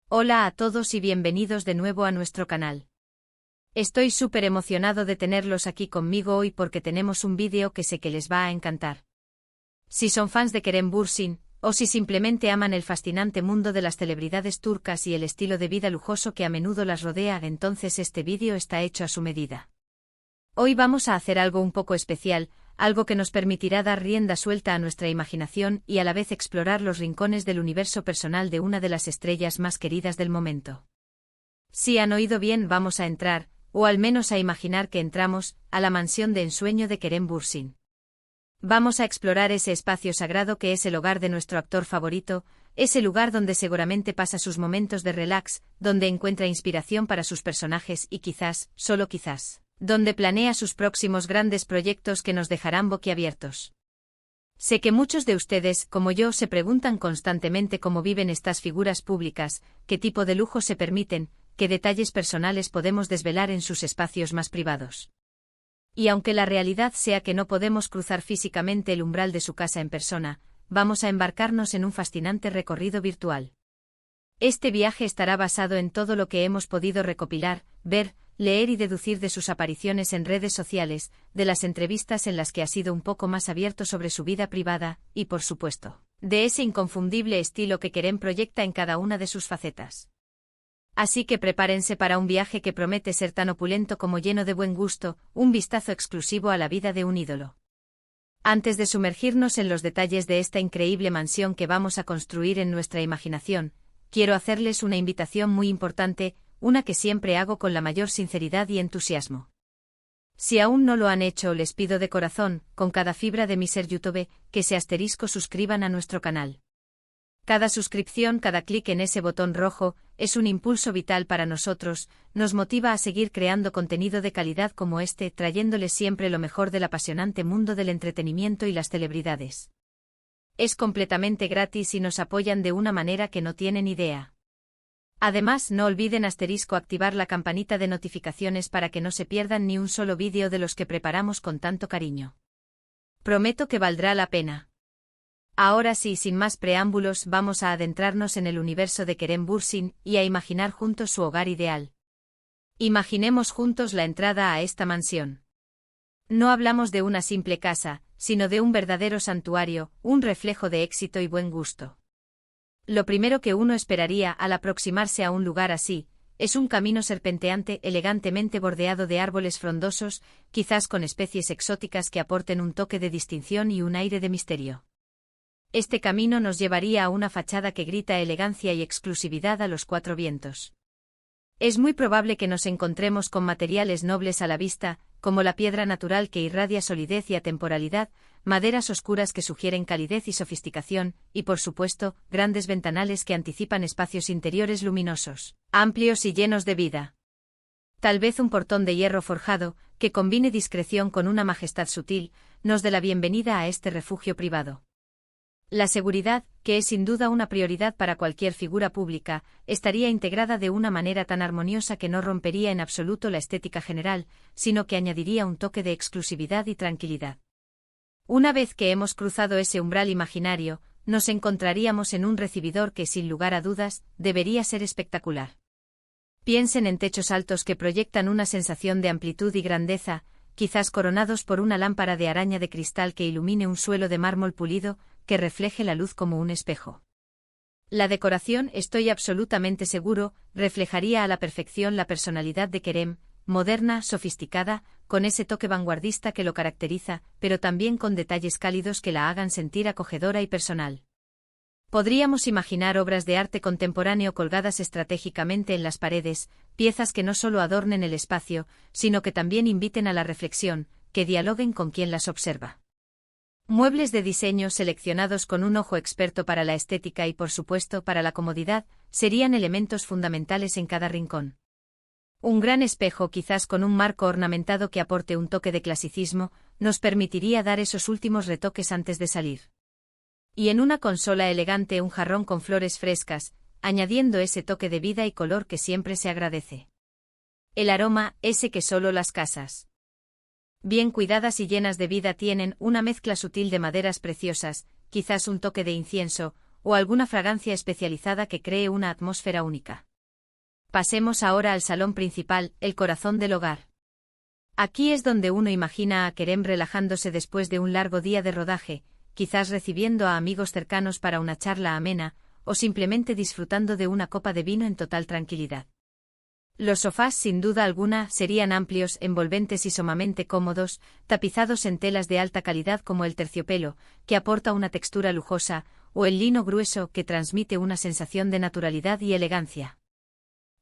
Hola a todos y bienvenidos de nuevo a nuestro canal. Estoy súper emocionado de tenerlos aquí conmigo hoy porque tenemos un vídeo que sé que les va a encantar. Si son fans de Kerem Bürsin, o si simplemente aman el fascinante mundo de las celebridades turcas y el estilo de vida lujoso que a menudo las rodea, entonces este vídeo está hecho a su medida. Hoy vamos a hacer algo un poco especial, algo que nos permitirá dar rienda suelta a nuestra imaginación y a la vez explorar los rincones del universo personal de una de las estrellas más queridas del momento. Si han oído bien, vamos a entrar, o al menos a imaginar que entramos, a la mansión de ensueño de Kerem Bürsin. Vamos a explorar ese espacio sagrado que es el hogar de nuestro actor favorito, ese lugar donde seguramente pasa sus momentos de relax, donde encuentra inspiración para sus personajes y quizás, solo quizás, donde planea sus próximos grandes proyectos que nos dejarán boquiabiertos. Sé que muchos de ustedes, como yo, se preguntan constantemente cómo viven estas figuras públicas, qué tipo de lujo se permiten, qué detalles personales podemos desvelar en sus espacios más privados. Y aunque la realidad sea que no podemos cruzar físicamente el umbral de su casa en persona, vamos a embarcarnos en un fascinante recorrido virtual. Este viaje estará basado en todo lo que hemos podido recopilar, ver, leer y deducir de sus apariciones en redes sociales, de las entrevistas en las que ha sido un poco más abierto sobre su vida privada, y por supuesto, de ese inconfundible estilo que Kerem proyecta en cada una de sus facetas. Así que prepárense para un viaje que promete ser tan opulento como lleno de buen gusto, un vistazo exclusivo a la vida de un ídolo. Antes de sumergirnos en los detalles de esta increíble mansión que vamos a construir en nuestra imaginación, quiero hacerles una invitación muy importante, una que siempre hago con la mayor sinceridad y entusiasmo. Si aún no lo han hecho, les pido de corazón, con cada fibra de mi ser YouTube, que se suscriban a nuestro canal. Cada suscripción, cada clic en ese botón rojo, es un impulso vital para nosotros, nos motiva a seguir creando contenido de calidad como este, trayéndoles siempre lo mejor del apasionante mundo del entretenimiento y las celebridades. Es completamente gratis y nos apoyan de una manera que no tienen idea. Además, no olviden activar la campanita de notificaciones para que no se pierdan ni un solo vídeo de los que preparamos con tanto cariño. Prometo que valdrá la pena. Ahora sí, sin más preámbulos, vamos a adentrarnos en el universo de Kerem Bürsin y a imaginar juntos su hogar ideal. Imaginemos juntos la entrada a esta mansión. No hablamos de una simple casa, sino de un verdadero santuario, un reflejo de éxito y buen gusto. Lo primero que uno esperaría al aproximarse a un lugar así, es un camino serpenteante elegantemente bordeado de árboles frondosos, quizás con especies exóticas que aporten un toque de distinción y un aire de misterio. Este camino nos llevaría a una fachada que grita elegancia y exclusividad a los cuatro vientos. Es muy probable que nos encontremos con materiales nobles a la vista, como la piedra natural que irradia solidez y atemporalidad, maderas oscuras que sugieren calidez y sofisticación, y por supuesto, grandes ventanales que anticipan espacios interiores luminosos, amplios y llenos de vida. Tal vez un portón de hierro forjado, que combine discreción con una majestad sutil, nos dé la bienvenida a este refugio privado. La seguridad, que es sin duda una prioridad para cualquier figura pública, estaría integrada de una manera tan armoniosa que no rompería en absoluto la estética general, sino que añadiría un toque de exclusividad y tranquilidad. Una vez que hemos cruzado ese umbral imaginario, nos encontraríamos en un recibidor que, sin lugar a dudas, debería ser espectacular. Piensen en techos altos que proyectan una sensación de amplitud y grandeza, quizás coronados por una lámpara de araña de cristal que ilumine un suelo de mármol pulido, que refleje la luz como un espejo. La decoración, estoy absolutamente seguro, reflejaría a la perfección la personalidad de Kerem, moderna, sofisticada, con ese toque vanguardista que lo caracteriza, pero también con detalles cálidos que la hagan sentir acogedora y personal. Podríamos imaginar obras de arte contemporáneo colgadas estratégicamente en las paredes, piezas que no solo adornen el espacio, sino que también inviten a la reflexión, que dialoguen con quien las observa. Muebles de diseño seleccionados con un ojo experto para la estética y por supuesto para la comodidad, serían elementos fundamentales en cada rincón. Un gran espejo, quizás con un marco ornamentado que aporte un toque de clasicismo, nos permitiría dar esos últimos retoques antes de salir. Y en una consola elegante un jarrón con flores frescas, añadiendo ese toque de vida y color que siempre se agradece. El aroma, ese que solo las casas bien cuidadas y llenas de vida tienen, una mezcla sutil de maderas preciosas, quizás un toque de incienso, o alguna fragancia especializada que cree una atmósfera única. Pasemos ahora al salón principal, el corazón del hogar. Aquí es donde uno imagina a Kerem relajándose después de un largo día de rodaje, quizás recibiendo a amigos cercanos para una charla amena, o simplemente disfrutando de una copa de vino en total tranquilidad. Los sofás, sin duda alguna, serían amplios, envolventes y sumamente cómodos, tapizados en telas de alta calidad como el terciopelo, que aporta una textura lujosa, o el lino grueso, que transmite una sensación de naturalidad y elegancia.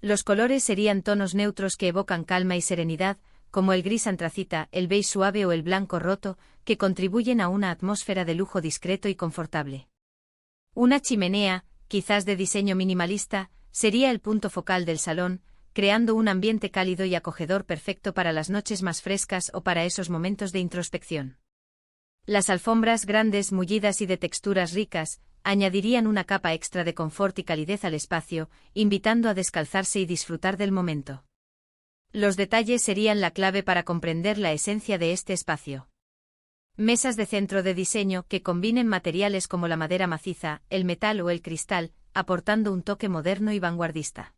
Los colores serían tonos neutros que evocan calma y serenidad, como el gris antracita, el beige suave o el blanco roto, que contribuyen a una atmósfera de lujo discreto y confortable. Una chimenea, quizás de diseño minimalista, sería el punto focal del salón, creando un ambiente cálido y acogedor perfecto para las noches más frescas o para esos momentos de introspección. Las alfombras grandes, mullidas y de texturas ricas, añadirían una capa extra de confort y calidez al espacio, invitando a descalzarse y disfrutar del momento. Los detalles serían la clave para comprender la esencia de este espacio. Mesas de centro de diseño que combinen materiales como la madera maciza, el metal o el cristal, aportando un toque moderno y vanguardista.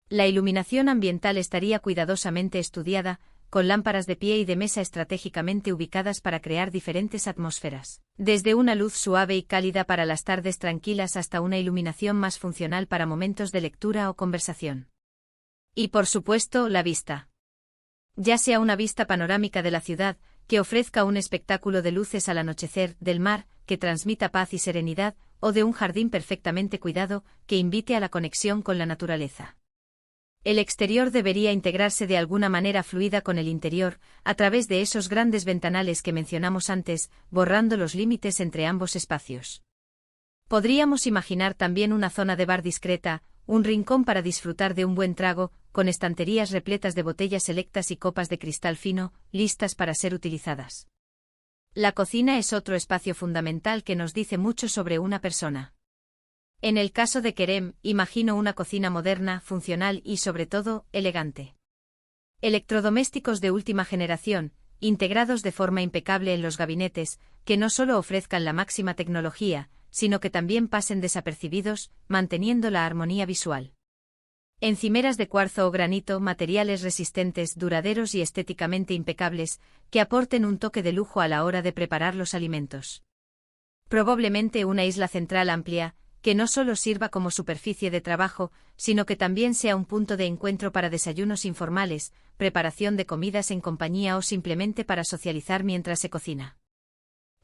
La iluminación ambiental estaría cuidadosamente estudiada, con lámparas de pie y de mesa estratégicamente ubicadas para crear diferentes atmósferas, desde una luz suave y cálida para las tardes tranquilas hasta una iluminación más funcional para momentos de lectura o conversación. Y por supuesto, la vista. Ya sea una vista panorámica de la ciudad, que ofrezca un espectáculo de luces al anochecer, del mar, que transmita paz y serenidad, o de un jardín perfectamente cuidado, que invite a la conexión con la naturaleza. El exterior debería integrarse de alguna manera fluida con el interior, a través de esos grandes ventanales que mencionamos antes, borrando los límites entre ambos espacios. Podríamos imaginar también una zona de bar discreta, un rincón para disfrutar de un buen trago, con estanterías repletas de botellas selectas y copas de cristal fino, listas para ser utilizadas. La cocina es otro espacio fundamental que nos dice mucho sobre una persona. En el caso de Kerem, imagino una cocina moderna, funcional y, sobre todo, elegante. Electrodomésticos de última generación, integrados de forma impecable en los gabinetes, que no solo ofrezcan la máxima tecnología, sino que también pasen desapercibidos, manteniendo la armonía visual. Encimeras de cuarzo o granito, materiales resistentes, duraderos y estéticamente impecables, que aporten un toque de lujo a la hora de preparar los alimentos. Probablemente una isla central amplia, que no solo sirva como superficie de trabajo, sino que también sea un punto de encuentro para desayunos informales, preparación de comidas en compañía o simplemente para socializar mientras se cocina.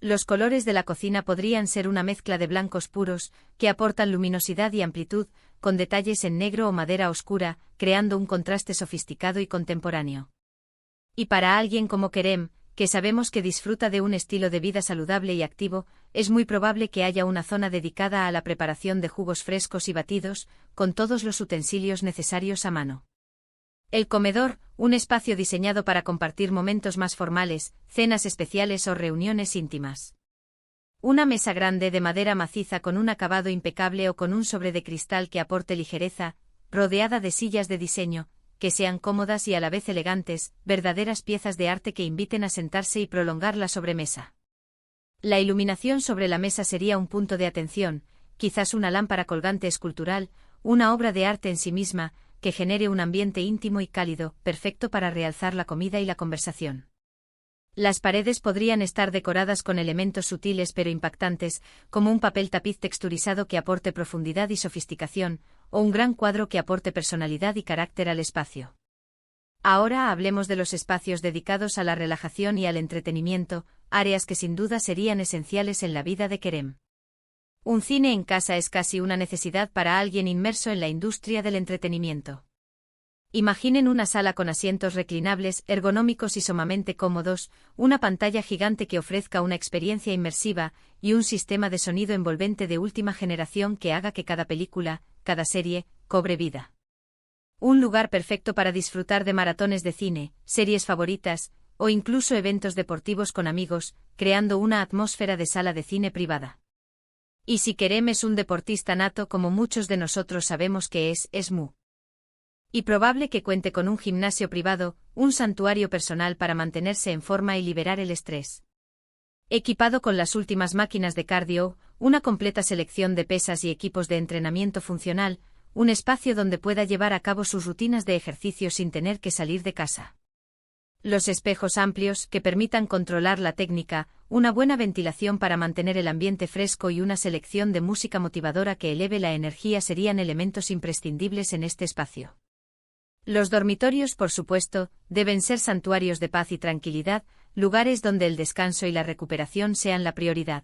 Los colores de la cocina podrían ser una mezcla de blancos puros, que aportan luminosidad y amplitud, con detalles en negro o madera oscura, creando un contraste sofisticado y contemporáneo. Y para alguien como Kerem, que sabemos que disfruta de un estilo de vida saludable y activo, es muy probable que haya una zona dedicada a la preparación de jugos frescos y batidos, con todos los utensilios necesarios a mano. El comedor, un espacio diseñado para compartir momentos más formales, cenas especiales o reuniones íntimas. Una mesa grande de madera maciza con un acabado impecable o con un sobre de cristal que aporte ligereza, rodeada de sillas de diseño, que sean cómodas y a la vez elegantes, verdaderas piezas de arte que inviten a sentarse y prolongar la sobremesa. La iluminación sobre la mesa sería un punto de atención, quizás una lámpara colgante escultural, una obra de arte en sí misma, que genere un ambiente íntimo y cálido, perfecto para realzar la comida y la conversación. Las paredes podrían estar decoradas con elementos sutiles pero impactantes, como un papel tapiz texturizado que aporte profundidad y sofisticación, o un gran cuadro que aporte personalidad y carácter al espacio. Ahora hablemos de los espacios dedicados a la relajación y al entretenimiento, áreas que sin duda serían esenciales en la vida de Kerem. Un cine en casa es casi una necesidad para alguien inmerso en la industria del entretenimiento. Imaginen una sala con asientos reclinables, ergonómicos y sumamente cómodos, una pantalla gigante que ofrezca una experiencia inmersiva, y un sistema de sonido envolvente de última generación que haga que cada película, cada serie, cobre vida. Un lugar perfecto para disfrutar de maratones de cine, series favoritas, o incluso eventos deportivos con amigos, creando una atmósfera de sala de cine privada. Y si Kerem es un deportista nato como muchos de nosotros sabemos que es muy probable que cuente con un gimnasio privado, un santuario personal para mantenerse en forma y liberar el estrés. Equipado con las últimas máquinas de cardio, una completa selección de pesas y equipos de entrenamiento funcional, un espacio donde pueda llevar a cabo sus rutinas de ejercicio sin tener que salir de casa. Los espejos amplios, que permitan controlar la técnica, una buena ventilación para mantener el ambiente fresco y una selección de música motivadora que eleve la energía serían elementos imprescindibles en este espacio. Los dormitorios, por supuesto, deben ser santuarios de paz y tranquilidad, lugares donde el descanso y la recuperación sean la prioridad.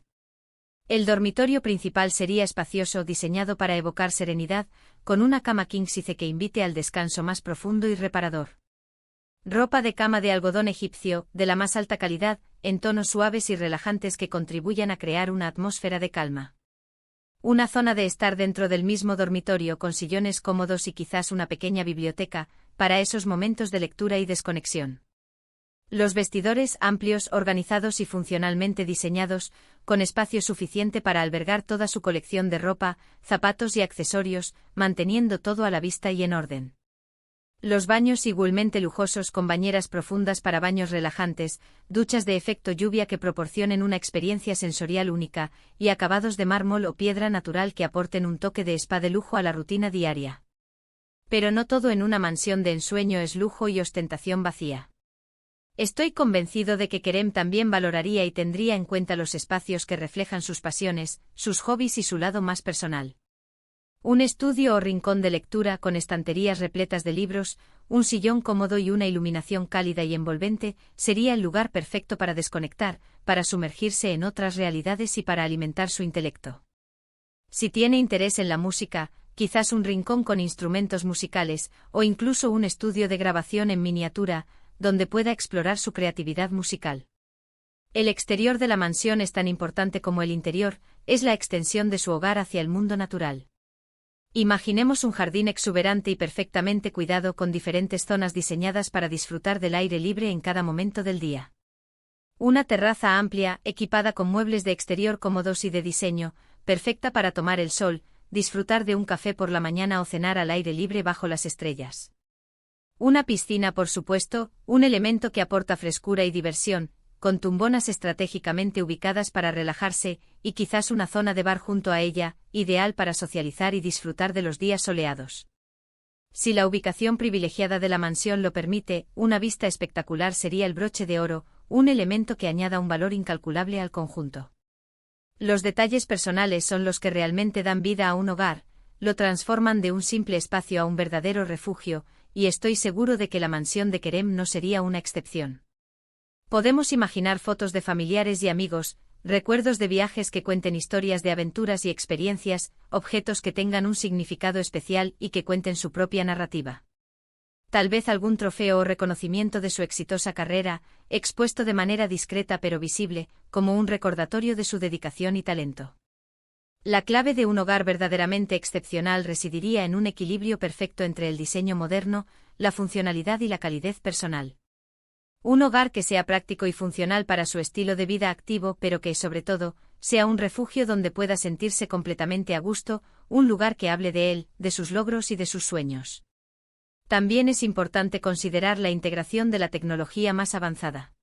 El dormitorio principal sería espacioso, diseñado para evocar serenidad, con una cama king size que invite al descanso más profundo y reparador. Ropa de cama de algodón egipcio, de la más alta calidad, en tonos suaves y relajantes que contribuyan a crear una atmósfera de calma. Una zona de estar dentro del mismo dormitorio con sillones cómodos y quizás una pequeña biblioteca, para esos momentos de lectura y desconexión. Los vestidores amplios, organizados y funcionalmente diseñados, con espacio suficiente para albergar toda su colección de ropa, zapatos y accesorios, manteniendo todo a la vista y en orden. Los baños igualmente lujosos con bañeras profundas para baños relajantes, duchas de efecto lluvia que proporcionen una experiencia sensorial única, y acabados de mármol o piedra natural que aporten un toque de spa de lujo a la rutina diaria. Pero no todo en una mansión de ensueño es lujo y ostentación vacía. Estoy convencido de que Kerem también valoraría y tendría en cuenta los espacios que reflejan sus pasiones, sus hobbies y su lado más personal. Un estudio o rincón de lectura con estanterías repletas de libros, un sillón cómodo y una iluminación cálida y envolvente sería el lugar perfecto para desconectar, para sumergirse en otras realidades y para alimentar su intelecto. Si tiene interés en la música, quizás un rincón con instrumentos musicales, o incluso un estudio de grabación en miniatura, donde pueda explorar su creatividad musical. El exterior de la mansión es tan importante como el interior, es la extensión de su hogar hacia el mundo natural. Imaginemos un jardín exuberante y perfectamente cuidado con diferentes zonas diseñadas para disfrutar del aire libre en cada momento del día. Una terraza amplia, equipada con muebles de exterior cómodos y de diseño, perfecta para tomar el sol, disfrutar de un café por la mañana o cenar al aire libre bajo las estrellas. Una piscina, por supuesto, un elemento que aporta frescura y diversión, con tumbonas estratégicamente ubicadas para relajarse, y quizás una zona de bar junto a ella, ideal para socializar y disfrutar de los días soleados. Si la ubicación privilegiada de la mansión lo permite, una vista espectacular sería el broche de oro, un elemento que añada un valor incalculable al conjunto. Los detalles personales son los que realmente dan vida a un hogar, lo transforman de un simple espacio a un verdadero refugio, y estoy seguro de que la mansión de Kerem no sería una excepción. Podemos imaginar fotos de familiares y amigos, recuerdos de viajes que cuenten historias de aventuras y experiencias, objetos que tengan un significado especial y que cuenten su propia narrativa. Tal vez algún trofeo o reconocimiento de su exitosa carrera, expuesto de manera discreta pero visible, como un recordatorio de su dedicación y talento. La clave de un hogar verdaderamente excepcional residiría en un equilibrio perfecto entre el diseño moderno, la funcionalidad y la calidez personal. Un hogar que sea práctico y funcional para su estilo de vida activo, pero que, sobre todo, sea un refugio donde pueda sentirse completamente a gusto, un lugar que hable de él, de sus logros y de sus sueños. También es importante considerar la integración de la tecnología más avanzada.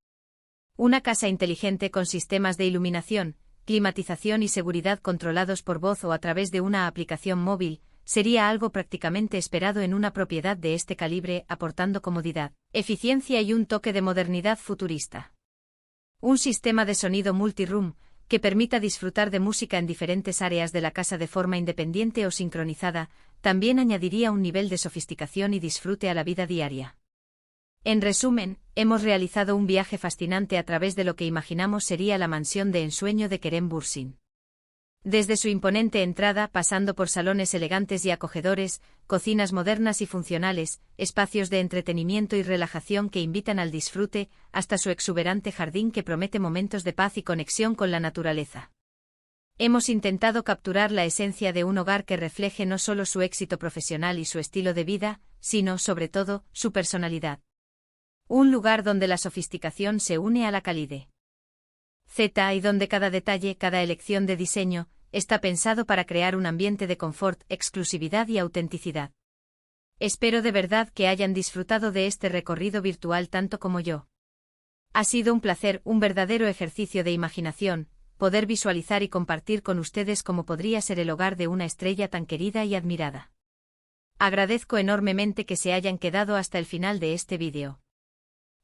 Una casa inteligente con sistemas de iluminación, climatización y seguridad controlados por voz o a través de una aplicación móvil, sería algo prácticamente esperado en una propiedad de este calibre, aportando comodidad, eficiencia y un toque de modernidad futurista. Un sistema de sonido multiroom, que permita disfrutar de música en diferentes áreas de la casa de forma independiente o sincronizada, también añadiría un nivel de sofisticación y disfrute a la vida diaria. En resumen, hemos realizado un viaje fascinante a través de lo que imaginamos sería la mansión de ensueño de Kerem Bürsin. Desde su imponente entrada, pasando por salones elegantes y acogedores, cocinas modernas y funcionales, espacios de entretenimiento y relajación que invitan al disfrute, hasta su exuberante jardín que promete momentos de paz y conexión con la naturaleza. Hemos intentado capturar la esencia de un hogar que refleje no solo su éxito profesional y su estilo de vida, sino, sobre todo, su personalidad. Un lugar donde la sofisticación se une a la calidez. Y donde cada detalle, cada elección de diseño, está pensado para crear un ambiente de confort, exclusividad y autenticidad. Espero de verdad que hayan disfrutado de este recorrido virtual tanto como yo. Ha sido un placer, un verdadero ejercicio de imaginación, poder visualizar y compartir con ustedes cómo podría ser el hogar de una estrella tan querida y admirada. Agradezco enormemente que se hayan quedado hasta el final de este vídeo.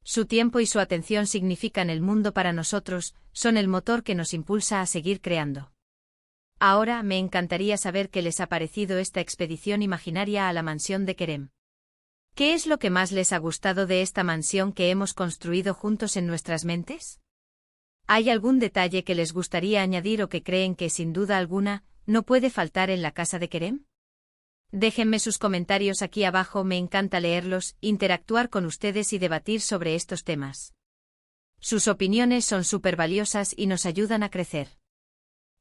Su tiempo y su atención significan el mundo para nosotros, son el motor que nos impulsa a seguir creando. Ahora me encantaría saber qué les ha parecido esta expedición imaginaria a la mansión de Kerem. ¿Qué es lo que más les ha gustado de esta mansión que hemos construido juntos en nuestras mentes? ¿Hay algún detalle que les gustaría añadir o que creen que, sin duda alguna, no puede faltar en la casa de Kerem? Déjenme sus comentarios aquí abajo, me encanta leerlos, interactuar con ustedes y debatir sobre estos temas. Sus opiniones son súper valiosas y nos ayudan a crecer.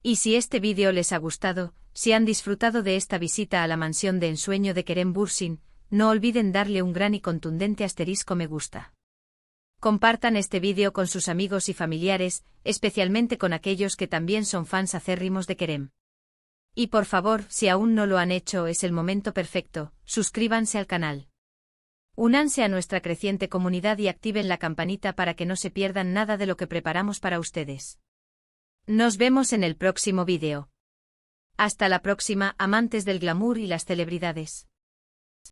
Y si este vídeo les ha gustado, si han disfrutado de esta visita a la mansión de ensueño de Kerem Bürsin, no olviden darle un gran y contundente asterisco me gusta. Compartan este vídeo con sus amigos y familiares, especialmente con aquellos que también son fans acérrimos de Kerem. Y por favor, si aún no lo han hecho, es el momento perfecto, suscríbanse al canal. Únanse a nuestra creciente comunidad y activen la campanita para que no se pierdan nada de lo que preparamos para ustedes. Nos vemos en el próximo vídeo. Hasta la próxima, amantes del glamour y las celebridades.